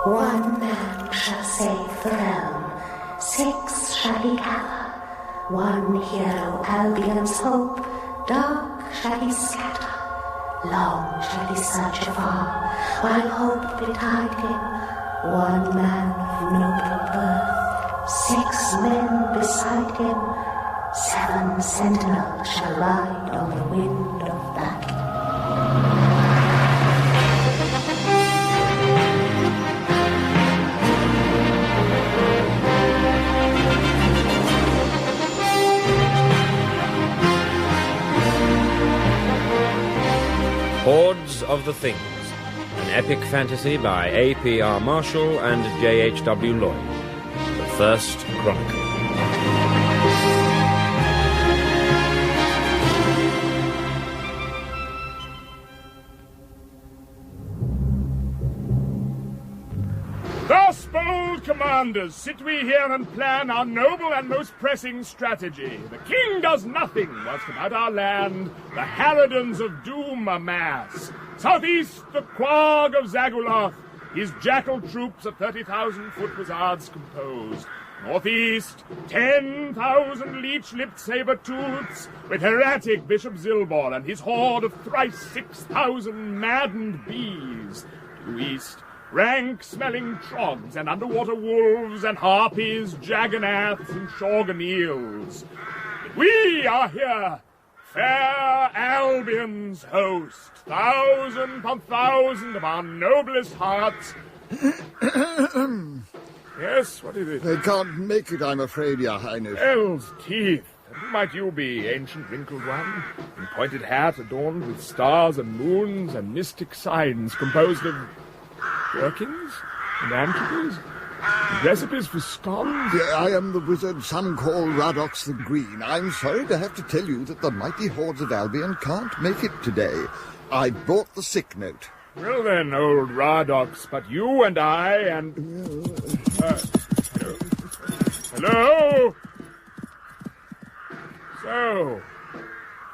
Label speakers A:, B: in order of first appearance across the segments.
A: One man shall save the realm, 6 shall he gather. One hero, Albion's hope, dark shall he scatter. Long shall he search afar, while hope betide him. One man of noble birth, 6 men beside him. 7 sentinels shall ride on the wind of battle.
B: Hordes of the Things, an epic fantasy by A.P.R. Marshall and J.H.W. Lloyd. The first Chronicle.
C: Thus, bold commanders, sit we here and plan our noble and most pressing strategy. The king does nothing, whilst about our land the harridans of doom amass. Southeast, the quag of Zaguloth, his jackal troops of 30,000 foot wizards composed. Northeast, 10,000 leech-lipped saber-tooths, with heretic Bishop Zilbor and his horde of thrice 6,000 maddened bees. Due east, rank-smelling trogs and underwater wolves and harpies, jagganaths and shorganeels. But we are here, fair Albion's host, 1,000 upon 1,000 of our noblest hearts. Yes, what is it?
D: They can't make it, I'm afraid, Your Highness.
C: Hell's teeth. And who might you be, ancient wrinkled one? In pointed hat adorned with stars and moons and mystic signs composed of gherkins and anchovies and recipes for scones?
D: I am the wizard some call Radox the Green. I'm sorry to have to tell you that the mighty hordes of Albion can't make it today. I brought the sick note.
C: Well then, old Radox, but you and I and... hello? So,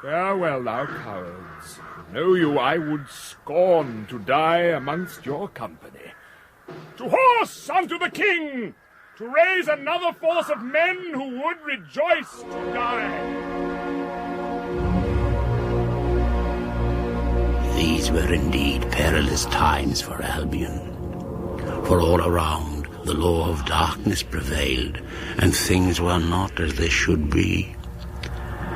C: farewell thou cowards. Know you I would scorn to die amongst your company. To horse unto the king, to raise another force of men who would rejoice to die.
E: These were indeed perilous times for Albion, for all around the law of darkness prevailed, and things were not as they should be.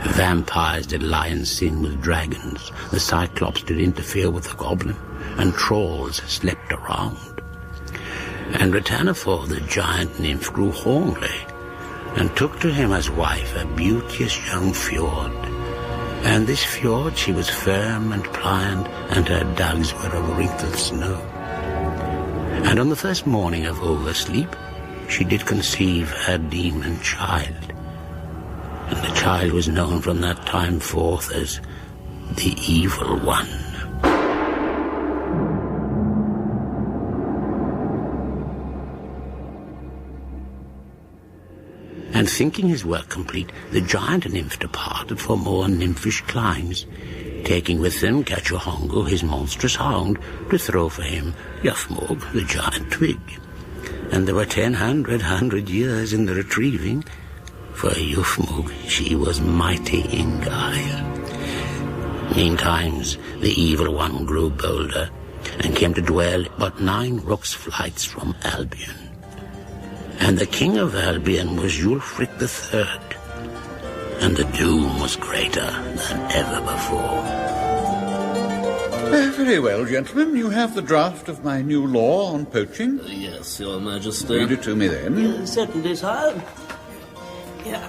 E: Vampires did lie in sin with dragons, the Cyclops did interfere with the goblin, and trolls slept around. And Retanafor, the giant nymph, grew hornly, and took to him as wife a beauteous young fjord. And this fjord she was firm and pliant, and her dugs were of wrinkled snow. And on the first morning of oversleep, she did conceive her demon child. And the child was known from that time forth as the Evil One. And thinking his work complete, the giant nymph departed for more nymphish climes, taking with them Cachuhongo, his monstrous hound, to throw for him Yuffmog, the giant twig. And there were 100 years in the retrieving. For Yuffmog, she was mighty in guile. Meantimes, the Evil One grew bolder, and came to dwell but 9 rooks' flights from Albion. And the king of Albion was Ulfric III, and the doom was greater than ever before.
F: Very well, gentlemen. You have the draft of my new law on poaching.
G: Yes, Your Majesty.
F: Read it to me, then.
H: Certainly, sire.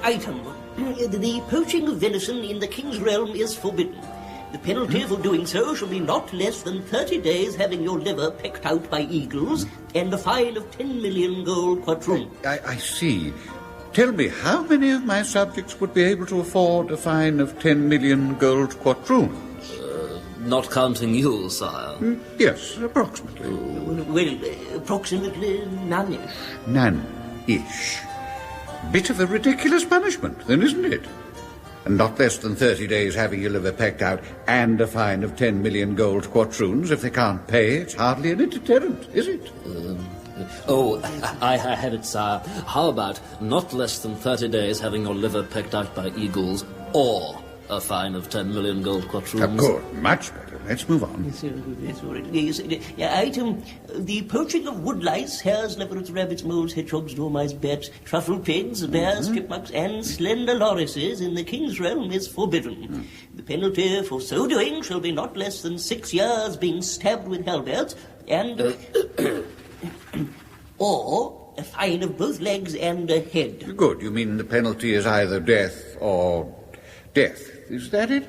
H: Item. The poaching of venison in the king's realm is forbidden. The penalty for doing so shall be not less than 30 days having your liver pecked out by eagles, and a fine of 10 million gold quadroons.
F: I see. Tell me, how many of my subjects would be able to afford a fine of 10 million gold quadroons?
G: Not counting you, sire.
F: Yes, approximately.
H: Well, approximately none-ish.
F: None-ish. Bit of a ridiculous punishment, then, isn't it? And not less than 30 days having your liver pecked out, and a fine of 10 million gold quadroons. If they can't pay, it's hardly any deterrent, is it?
G: Oh, I have it, sire. How about not less than 30 days having your liver pecked out by eagles, or a fine of 10 million gold quattroons?
F: Good, much better. Let's move on.
H: That's all right. Yes, item, the poaching of woodlice, hares, leopards, rabbits, moles, hedgehogs, dormice, bats, truffle pigs, bears, chipmunks, and slender lorises in the king's realm is forbidden. The penalty for so doing shall be not less than 6 years being stabbed with halberds, and... or a fine of both legs and a head.
F: Good. You mean the penalty is either death or death. Is that it?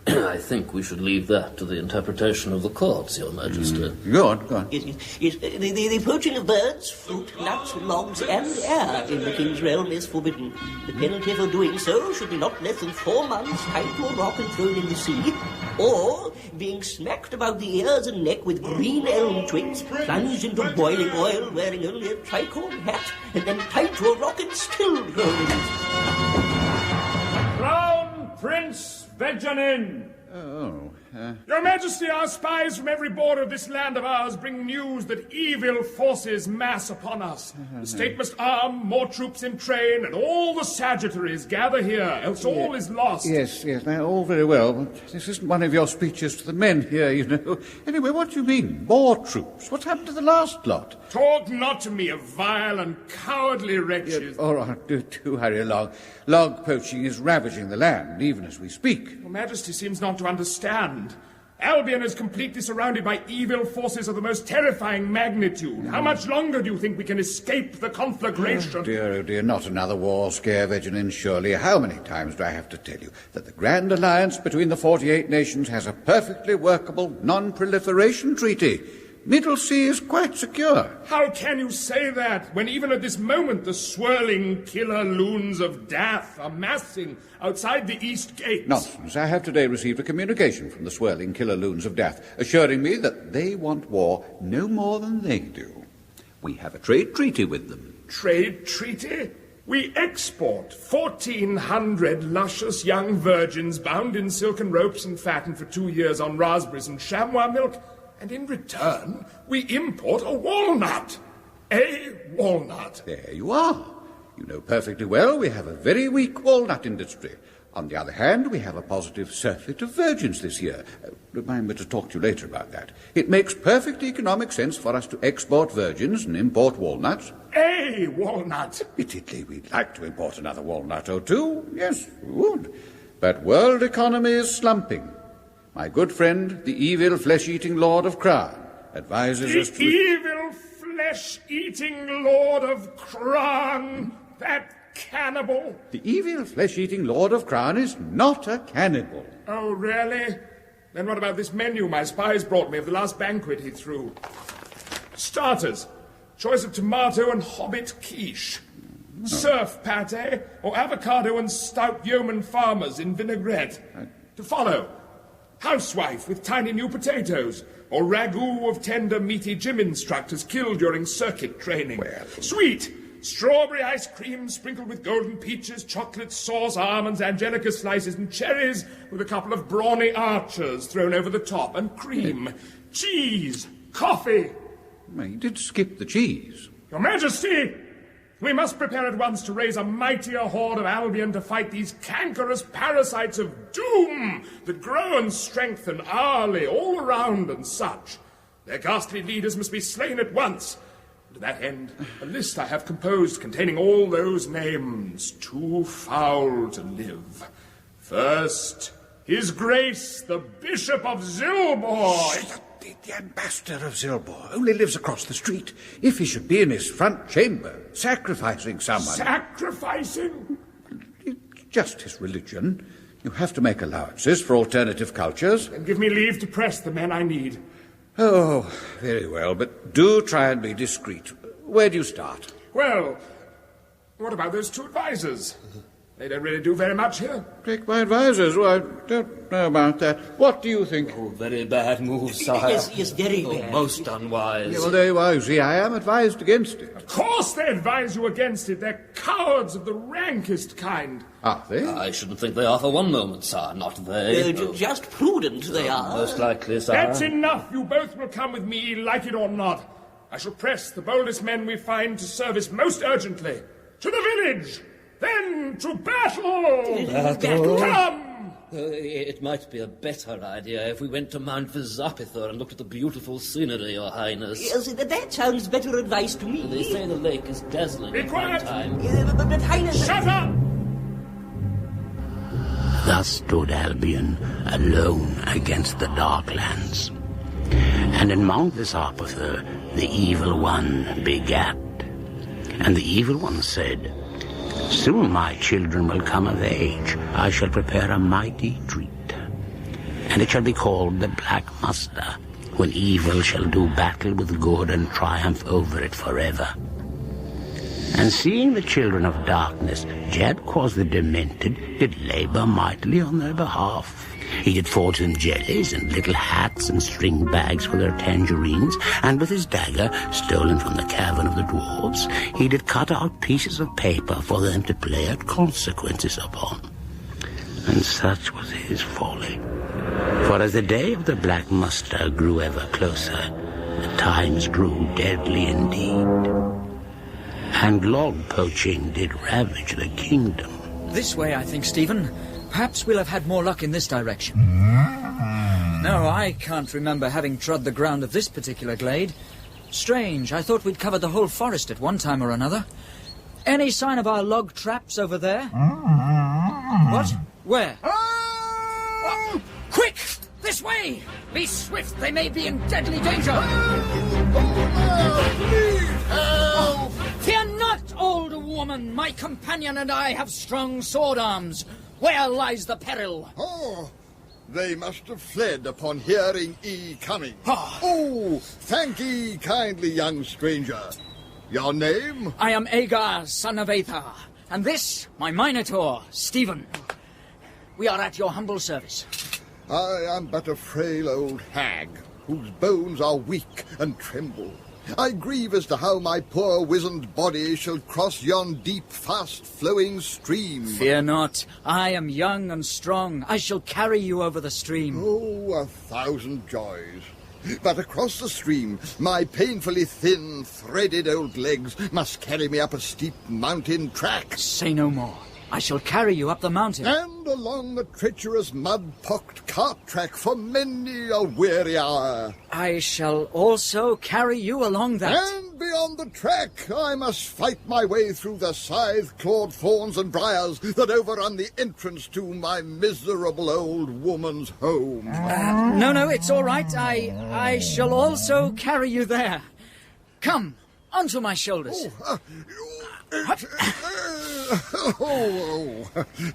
G: I think we should leave that to the interpretation of the courts, Your Majesty.
F: Go on.
H: Yes. The poaching of birds, fruit, nuts, logs, and air in the king's realm is forbidden. The penalty for doing so should be not less than 4 months tied to a rock and thrown in the sea, or being smacked about the ears and neck with green elm twigs, plunged into boiling oil, wearing only a tricorn hat, and then tied to a rock and still thrown in it.
C: Crown Prince Vegenin! Your Majesty, our spies from every border of this land of ours bring news that evil forces mass upon us. The state must arm, more troops in train, and all the Sagittaries gather here, else all is lost.
F: Yes, now, all very well, but this isn't one of your speeches to the men here, you know. Anyway, what do you mean, more troops? What's happened to the last lot?
C: Talk not to me of vile and cowardly wretches.
F: All right, do hurry along. Log poaching is ravaging the land, even as we speak.
C: Your Majesty seems not to understand. Albion is completely surrounded by evil forces of the most terrifying magnitude. How much longer do you think we can escape the conflagration?
F: Oh dear, not another war scare, Vegenin, surely. How many times do I have to tell you that the Grand Alliance between the 48 nations has a perfectly workable non-proliferation treaty? Middle Sea is quite secure.
C: How can you say that, when even at this moment the swirling killer loons of death are massing outside the east gates?
F: Nonsense. I have today received a communication from the swirling killer loons of death, assuring me that they want war no more than they do. We have a trade treaty with them.
C: Trade treaty? We export 1,400 luscious young virgins bound in silken ropes and fattened for 2 years on raspberries and chamois milk. And in return, we import a walnut. A walnut.
F: There you are. You know perfectly well we have a very weak walnut industry. On the other hand, we have a positive surfeit of virgins this year. Remind me to talk to you later about that. It makes perfect economic sense for us to export virgins and import walnuts.
C: A walnut.
F: Admittedly, we'd like to import another walnut or two. Yes, we would. But world economy is slumping. My good friend, the evil flesh-eating Lord of Crown, advises us to...
C: The evil flesh-eating Lord of Crown? That cannibal?
F: The evil flesh-eating Lord of Crown is not a cannibal.
C: Oh, really? Then what about this menu my spies brought me of the last banquet he threw? Starters. Choice of tomato and hobbit quiche. Surf pate, or avocado and stout yeoman farmers in vinaigrette. To follow... housewife with tiny new potatoes, or ragout of tender, meaty gym instructors killed during circuit training.
F: Well...
C: Sweet, strawberry ice cream sprinkled with golden peaches, chocolate sauce, almonds, angelica slices, and cherries with a couple of brawny archers thrown over the top, and cream, cheese, coffee.
F: Well, you did skip the cheese.
C: Your Majesty! We must prepare at once to raise a mightier horde of Albion to fight these cankerous parasites of doom that grow and strengthen hourly all around and such. Their ghastly leaders must be slain at once. And to that end, a list I have composed containing all those names too foul to live. First, His Grace, the Bishop of Zilbor.
F: The ambassador of Zilbor only lives across the street. If he should be in his front chamber, sacrificing someone...
C: Sacrificing?
F: It's just his religion. You have to make allowances for alternative cultures.
C: Then give me leave to press the men I need.
F: Oh, very well, but do try and be discreet. Where do you start?
C: Well, what about those 2 advisors? They don't really do very much here.
F: Take my advisors? Oh, I don't know about that. What do you think?
G: Oh, very bad move, sire.
H: Yes, very bad.
G: Most unwise.
F: Yeah, well, there you are. You see, I am advised against it.
C: Of course they advise you against it. They're cowards of the rankest kind.
F: Are they?
G: I shouldn't think they are for one moment, sire. Not they.
H: Just prudent they are.
G: Most likely, sire.
C: That's enough. You both will come with me, like it or not. I shall press the boldest men we find to service most urgently. To the village! Then to battle!
G: Battle?
C: Come!
G: It might be a better idea if we went to Mount Vizapithor and looked at the beautiful scenery, Your Highness.
H: Yes, that sounds better advice to me.
G: They say the lake is dazzling
C: Be
G: at
C: quiet!
G: one time.
H: But Highness...
C: Shut up!
E: Thus stood Albion alone against the Darklands. And in Mount Vizapithor the Evil One begat. And the Evil One said, "Soon my children will come of age. I shall prepare a mighty treat. And it shall be called the Black Muster, when evil shall do battle with good and triumph over it forever." And seeing the children of darkness, Jadquaz the Demented did labor mightily on their behalf. He did forge them jellies and little hats and string bags for their tangerines, and with his dagger, stolen from the cavern of the dwarves, he did cut out pieces of paper for them to play at consequences upon. And such was his folly. For as the day of the Black Muster grew ever closer, the times grew deadly indeed. And log poaching did ravage the kingdom.
I: This way, I think, Stephen. Perhaps we'll have had more luck in this direction. No, I can't remember having trod the ground of this particular glade. Strange, I thought we'd covered the whole forest at one time or another. Any sign of our log traps over there? What? Where? Oh, quick! This way! Be swift, they may be in deadly danger! Oh, fear not, old woman! My companion and I have strong sword arms. Where lies the peril?
D: Oh, they must have fled upon hearing E coming. Oh, thank ye kindly, young stranger. Your name?
I: I am Aegar, son of Aethar, and this, my Minotaur, Stephen. We are at your humble service.
D: I am but a frail old hag, whose bones are weak and tremble. I grieve as to how my poor wizened body shall cross yon deep, fast-flowing stream.
I: Fear not. I am young and strong. I shall carry you over the stream.
D: Oh, 1,000 joys. But across the stream, my painfully thin, threaded old legs must carry me up a steep mountain track.
I: Say no more. I shall carry you up the mountain.
D: And along the treacherous mud-pocked cart track for many a weary hour.
I: I shall also carry you along that.
D: And beyond the track, I must fight my way through the scythe-clawed thorns and briars that overrun the entrance to my miserable old woman's home.
I: No, it's all right. I shall also carry you there. Come, onto my shoulders.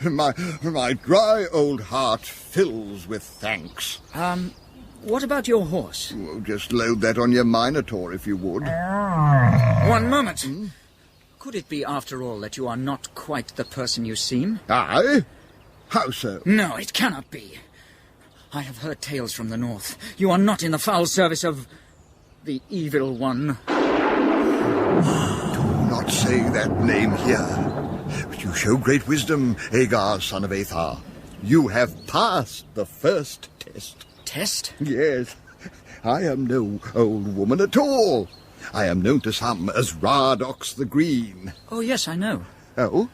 D: My dry old heart fills with thanks.
I: What about your horse?
D: Oh, just load that on your Minotaur, if you would.
I: One moment. Could it be, after all, that you are not quite the person you seem?
D: I? How so?
I: No, it cannot be. I have heard tales from the north. You are not in the foul service of the Evil One.
D: Not say that name here. But you show great wisdom, Aegar, son of Aethar. You have passed the first test.
I: Test?
D: Yes. I am no old woman at all. I am known to some as Radox the Green.
I: Oh, yes, I know.
D: Oh?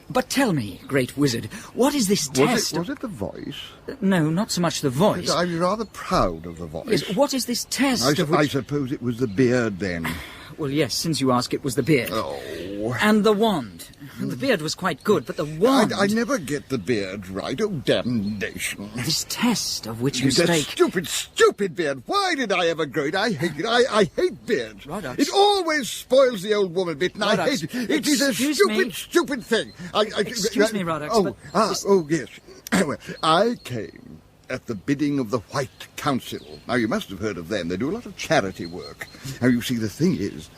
I: But tell me, great wizard, what is this test?
D: Was it the voice?
I: No, not so much the voice.
D: I'm rather proud of the voice.
I: Yes, what is this test?
D: I suppose it was the beard, then.
I: Well, yes, since you ask, it was the beard.
D: Oh.
I: And the wand. The beard was quite good, but the wand...
D: I never get the beard right. Oh, damnation.
I: This test of which you spake...
D: Stupid beard. Why did I ever grow it? I hate it. I hate beards.
I: Radox.
D: It always spoils the old woman bit, and
I: Radox,
D: I hate it. It is a stupid thing.
I: Excuse me, Radox,
D: yes. Well, I came at the bidding of the White Council. Now, you must have heard of them. They do a lot of charity work. Now, you see, the thing is,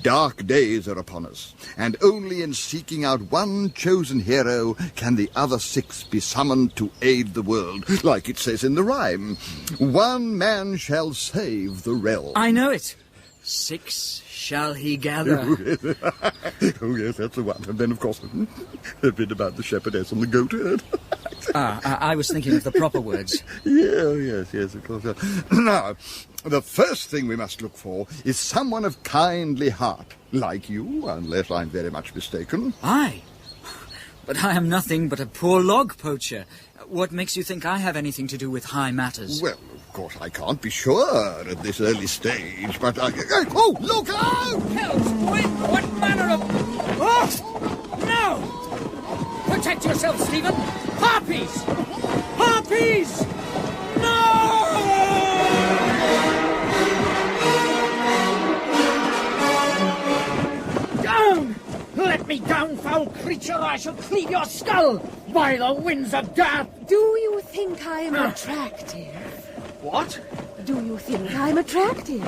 D: dark days are upon us, and only in seeking out one chosen hero can the other 6 be summoned to aid the world, like it says in the rhyme. One man shall save the realm.
I: I know it. 6 shall he gather.
D: Oh, yes, that's the one. And then, of course, a bit about the shepherdess and the goat herd.
I: I was thinking of the proper words.
D: Yes, of course. Now, the first thing we must look for is someone of kindly heart, like you, unless I'm very much mistaken.
I: Aye. But I am nothing but a poor log poacher. What makes you think I have anything to do with high matters?
D: Well, of course, I can't be sure at this early stage, but I... Oh, look out!
I: Hells, what manner of... Oh! No! Protect yourself, Stephen! Harpies! Harpies! No! Down! Let me down, foul creature, or I shall cleave your skull by the winds of death!
J: Do you think I am attractive?
I: What?
J: Do you think I'm attractive?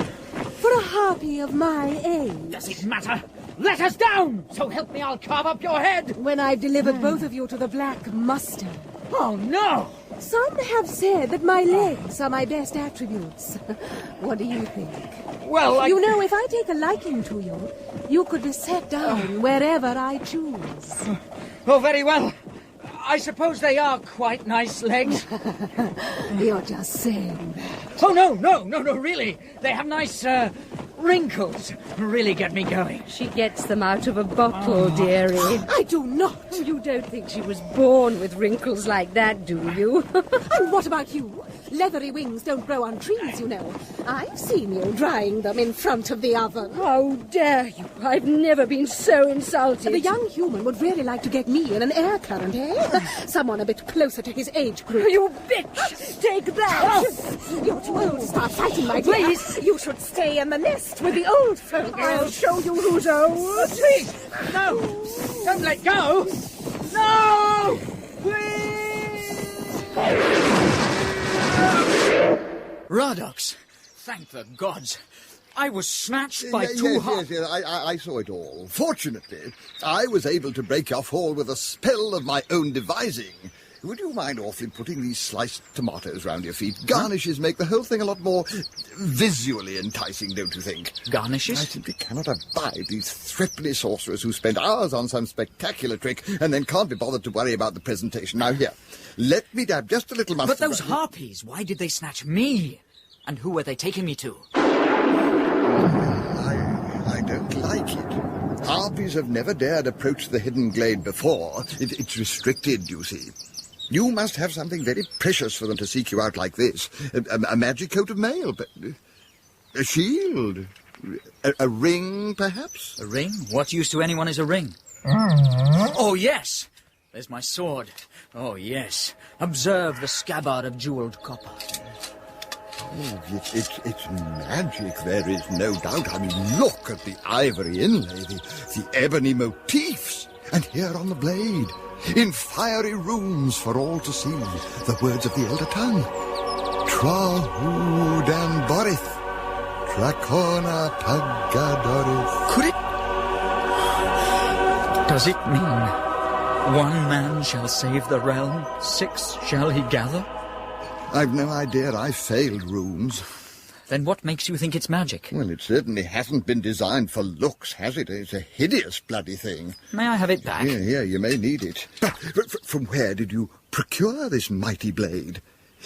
J: For a harpy of my age?
I: Does it matter? Let us down! So help me, I'll carve up your head!
J: When I've delivered both of you to the Black Mustard.
I: Oh, no!
J: Some have said that my legs are my best attributes. What do you think?
I: Well,
J: You know, if I take a liking to you, you could be set down wherever I choose.
I: Oh, very well. I suppose they are quite nice legs.
J: You're just saying that.
I: Oh, no, really. They have nice, wrinkles. Really get me going.
J: She gets them out of a bottle, dearie. I do not. You don't think she was born with wrinkles like that, do you? And what about you? Leathery wings don't grow on trees, you know. I've seen you drying them in front of the oven. How dare you? I've never been so insulted. The young human would really like to get me in an air current, eh? Someone a bit closer to his age group. You bitch! Take that! You're too old to start fighting, my dear. Please! You should stay in the nest with the old folk. I'll show you who's old.
I: Please! No! Don't let go! No! Please! Radox, thank the gods. I was snatched by two
D: Yes, I saw it all. Fortunately, I was able to break your fall with a spell of my own devising. Would you mind awfully putting these sliced tomatoes round your feet? Garnishes make the whole thing a lot more visually enticing, don't you think?
I: Garnishes?
D: I simply cannot abide these threepenny sorcerers who spend hours on some spectacular trick and then can't be bothered to worry about the presentation. Now, here, let me dab just a little mustard.
I: But those harpies, why did they snatch me? And who were they taking me to?
D: I don't like it. Harpies have never dared approach the hidden glade before. It's restricted, you see. You must have something very precious for them to seek you out like this. A magic coat of mail, a shield, a ring, perhaps?
I: A ring? What use to anyone is a ring? Oh, yes! There's my sword. Oh, yes. Observe the scabbard of jeweled copper.
D: Oh, it's magic, there is no doubt. I mean, look at the ivory inlay, the ebony motifs. And here on the blade, in fiery runes for all to see, the words of the elder tongue. Trahud and Borith, Trachona Paggadorith.
I: Could it... Does it mean 1 man shall save the realm, 6 shall he gather?
D: I've no idea. I failed runes.
I: Then what makes you think it's magic?
D: Well, it certainly hasn't been designed for looks, has it? It's a hideous bloody thing.
I: May I have it back?
D: Here, you may need it. But from where did you procure this mighty blade?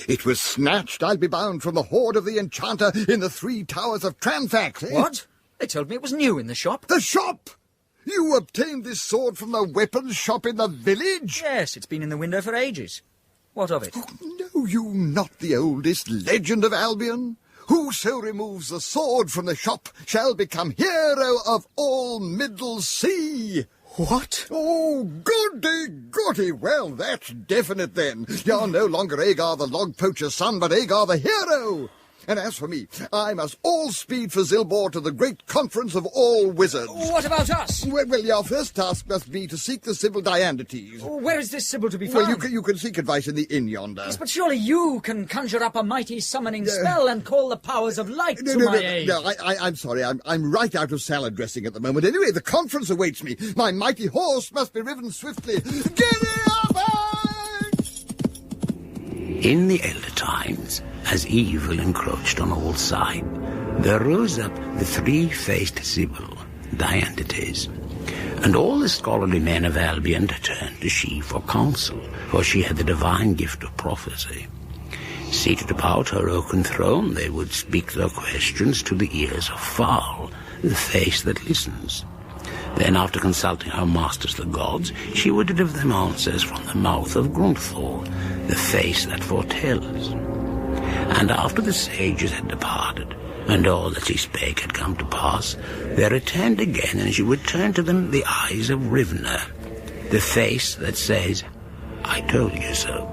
D: It was snatched, I'll be bound, from the hoard of the enchanter in the 3 towers of Tranfax. Eh?
I: What? They told me it was new in the shop.
D: The shop? You obtained this sword from the weapons shop in the village?
I: Yes, it's been in the window for ages. What of it?
D: Oh, know you not the oldest legend of Albion? Whoso removes the sword from the shop shall become hero of all Middle Sea.
I: What?
D: Oh, goody. Well, that's definite then. You're no longer Agar the log poacher's son, but Agar the hero. And as for me, I must all speed for Zilbor to the great conference of all wizards.
I: What about us?
D: Well, your first task must be to seek the Sibyl Diandetes.
I: Where is this Sibyl to be found?
D: Well, you can seek advice in the inn yonder.
I: Yes, but surely you can conjure up a mighty summoning spell and call the powers of light to my aid.
D: No, I'm sorry. I'm right out of salad dressing at the moment. Anyway, the conference awaits me. My mighty horse must be ridden swiftly. Giddy up!
E: In the elder times, as evil encroached on all sides, there rose up the three-faced Sibyl, Dianthetes, and all the scholarly men of Albion turned to she for counsel, for she had the divine gift of prophecy. Seated about her oaken throne, they would speak their questions to the ears of Fowl, the face that listens. Then, after consulting her masters, the gods, she would give them answers from the mouth of Grunthor, the face that foretells. And after the sages had departed, and all that she spake had come to pass, they returned again, and she would turn to them the eyes of Rivner, the face that says, I told you so.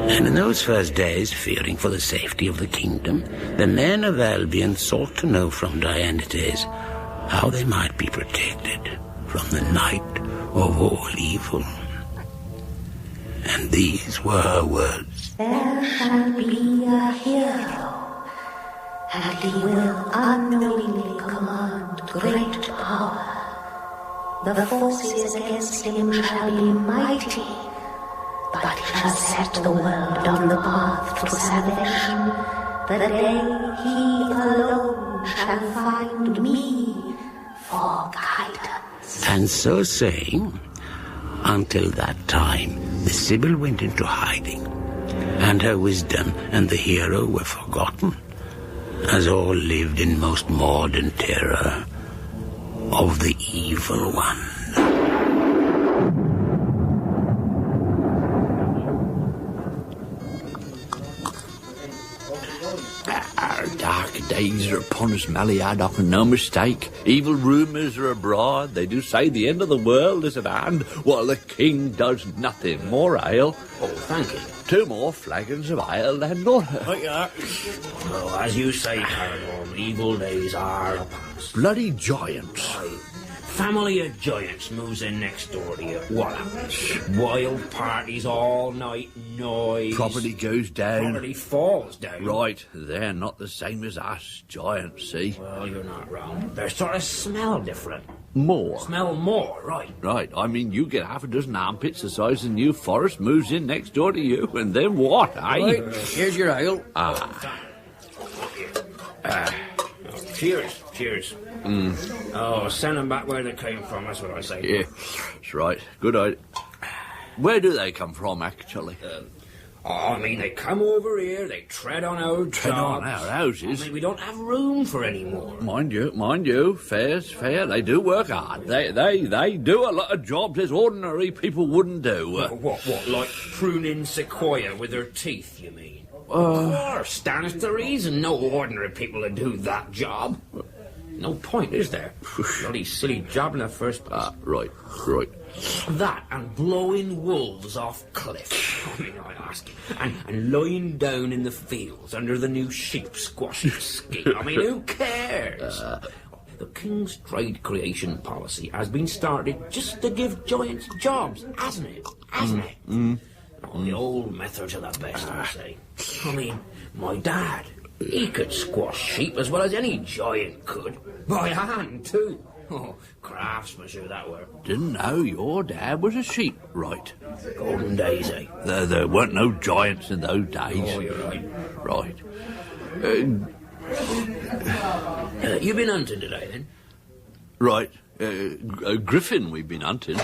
E: And in those first days, fearing for the safety of the kingdom, the men of Albion sought to know from Dianthetes how they might be protected from the night of all evil. And these were her words.
A: There shall be a hero, and he will unknowingly command great power. The forces against him shall be mighty, but he shall set the world on the path to salvation. The day he alone shall find me for guidance.
E: And so saying, until that time, the Sibyl went into hiding, and her wisdom and the hero were forgotten, as all lived in most modern terror of the evil one.
K: Our dark days are upon us, Maliadoc, and no mistake. Evil rumours are abroad. They do say the end of the world is at hand, while the king does nothing. More ale.
B: Oh, thank you.
K: 2 more flagons of ale, landlord.
B: Right, yeah. Well, as you say, Carador, evil days are upon us.
K: Bloody giants.
B: Right. Family of giants moves in next door to you. What happens? Wild parties all night, noise.
K: Property goes down.
B: Property falls down.
K: Right, they're not the same as us giants, see?
B: Well, you're not wrong. They sort of smell different.
K: More.
B: Smell more, right.
K: Right, I mean, you get half a dozen armpits the size of New Forest, moves in next door to you, and then what, eh?
I: Right, here's your ale.
B: Cheers, cheers. Oh, send them back where they came from, that's what I say.
K: Yeah, that's right. Good idea. Where do they come from, actually?
B: I mean, they come over here, they tread on our jobs.
K: Tread on our houses?
B: I mean, we don't have room for any more.
K: Mind you, fair's fair. They do work hard. They do a lot of jobs as ordinary people wouldn't do.
B: What, like pruning sequoia with their teeth, you mean? Of course, stands to reason no ordinary people would do that job. No point, is there? Bloody silly job in the first place.
K: Right.
B: That and blowing wolves off cliffs. I mean, I ask you. And lying down in the fields under the new sheep squashing scheme. I mean, who cares? The King's trade creation policy has been started just to give giants jobs, hasn't it? The old methods are the best, I say. I mean, my dad, he could squash sheep as well as any giant could. By hand, too. Oh, craftsmanship that were.
K: Didn't know your dad was a sheep, right?
B: Golden days, eh?
K: There weren't no giants in those days.
B: Oh, you're right.
K: Right.
B: You been hunting today, then?
K: Right. A griffin we've been hunting.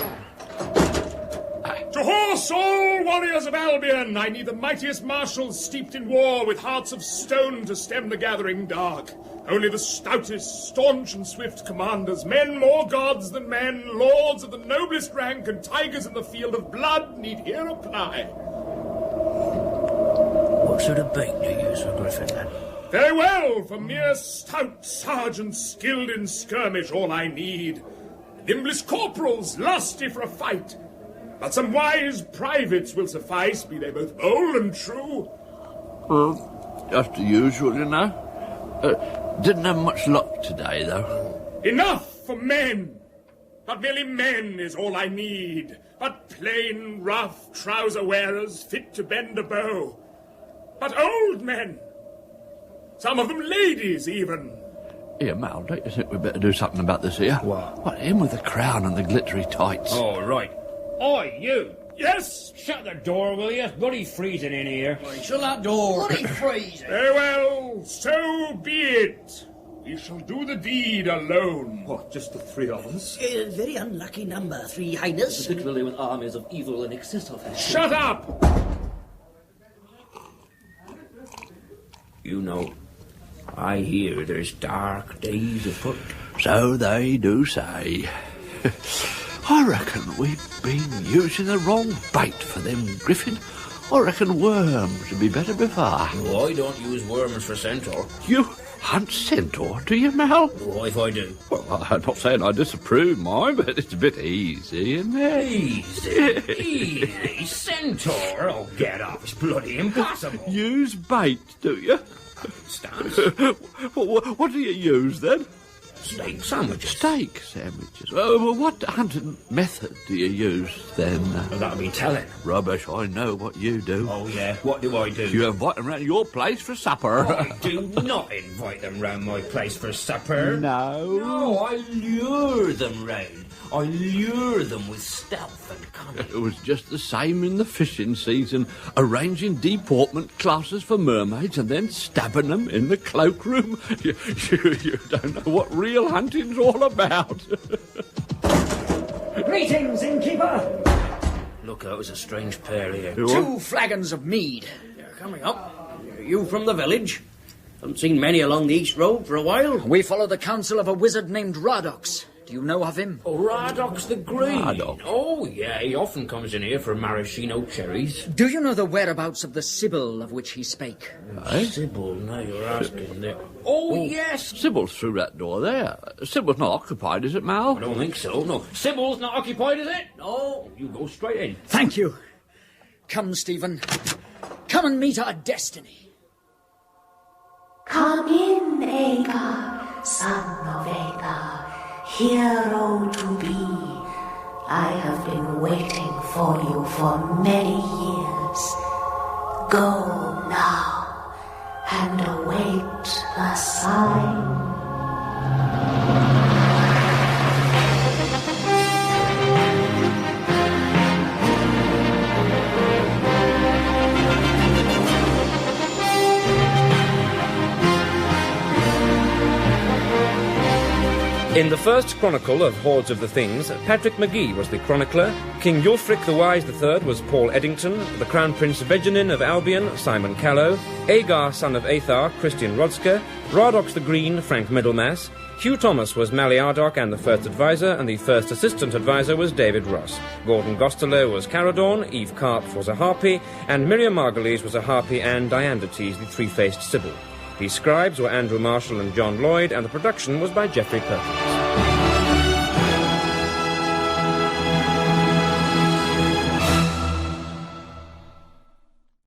C: To horse, all warriors of Albion! I need the mightiest marshals steeped in war with hearts of stone to stem the gathering dark. Only the stoutest, staunch and swift commanders, men more gods than men, lords of the noblest rank and tigers in the field of blood need here apply.
B: What sort of bait do you use for griffin, then?
C: Very well, for mere stout sergeants skilled in skirmish all I need. Nimblest corporals, lusty for a fight. But some wise privates will suffice, be they both bold and true.
K: Well, just the usual, you know. Didn't have much luck today, though.
C: Enough for men! But merely men is all I need. But plain, rough trouser-wearers, fit to bend a bow. But old men! Some of them ladies, even.
K: Here, Mal, don't you think we'd better do something about this here?
B: What?
K: What, him with the crown and the glittery tights?
B: Oh, right. Oi, you!
C: Yes?
B: Shut the door, will you? It's bloody freezing in here.
G: Shut that door. Bloody freezing.
C: Very well, so be it. We shall do the deed alone.
B: What, just the three of us?
H: A very unlucky number, Three Highness.
G: Particularly with armies of evil in excess of it.
C: Shut up!
B: You know, I hear there's dark days afoot.
K: So they do say. I reckon we've been using the wrong bait for them, Griffin. I reckon worms would be better before.
B: No, I don't use worms for centaur.
K: You hunt centaur, do you, Mal?
B: No, if I do.
K: Well, I'm not saying I disapprove mine, but it's a bit easy, isn't it?
B: Easy, easy. Centaur? Oh, get off. It's bloody impossible.
K: Use bait, do you?
B: Stance.
K: What do you use, then?
B: Steak sandwiches.
K: Steak sandwiches. Well, what hunting method do you use, then?
B: Well, that'll be telling.
K: Rubbish, I know what you do.
B: Oh, yeah? What do I do?
K: You invite them round your place for supper.
B: I do not invite them round my place for supper.
K: No?
B: No, I lure them round. I lure them with stealth and cunning.
K: It was just the same in the fishing season, arranging deportment classes for mermaids and then stabbing them in the cloakroom. You don't know what real hunting's all about.
I: Greetings, innkeeper!
B: Look, that was a strange pair here.
G: 2 flagons of mead. They're coming up. Are you from the village? Haven't seen many along the East Road for a while.
I: We follow the counsel of a wizard named Radox. Do you know of him?
B: Oh, Radox the Green.
K: Radox.
B: Oh, yeah, he often comes in here for maraschino cherries.
I: Do you know the whereabouts of the Sibyl of which he spake?
B: Sybil, now you're asking there. Oh, yes.
K: Sybil's through that door there. Sybil's not occupied, is it, Mal?
B: I don't think so, no. Sybil's not occupied, is it? No. You go straight in.
I: Thank you. Come, Stephen. Come and meet our destiny.
A: Come in, Agar, son of Agar, hero to be. I have been waiting for you for many years. Go now and await the sign.
L: In the first Chronicle of Hordes of the Things, Patrick McGee was the chronicler, King Ulfric the Wise III was Paul Eddington, the Crown Prince Vegenin of Albion, Simon Callow, Agar, son of Athar, Christian Rodsker, Radox the Green, Frank Middlemass, Hugh Thomas was Maliardoc and the first advisor, and the first assistant advisor was David Ross. Gordon Gostelow was Caradorn, Eve Karp was a harpy, and Miriam Margolyes was a harpy, and Diandotes the three-faced Sybil. The scribes were Andrew Marshall and John Lloyd, and the production was by Geoffrey Perkins.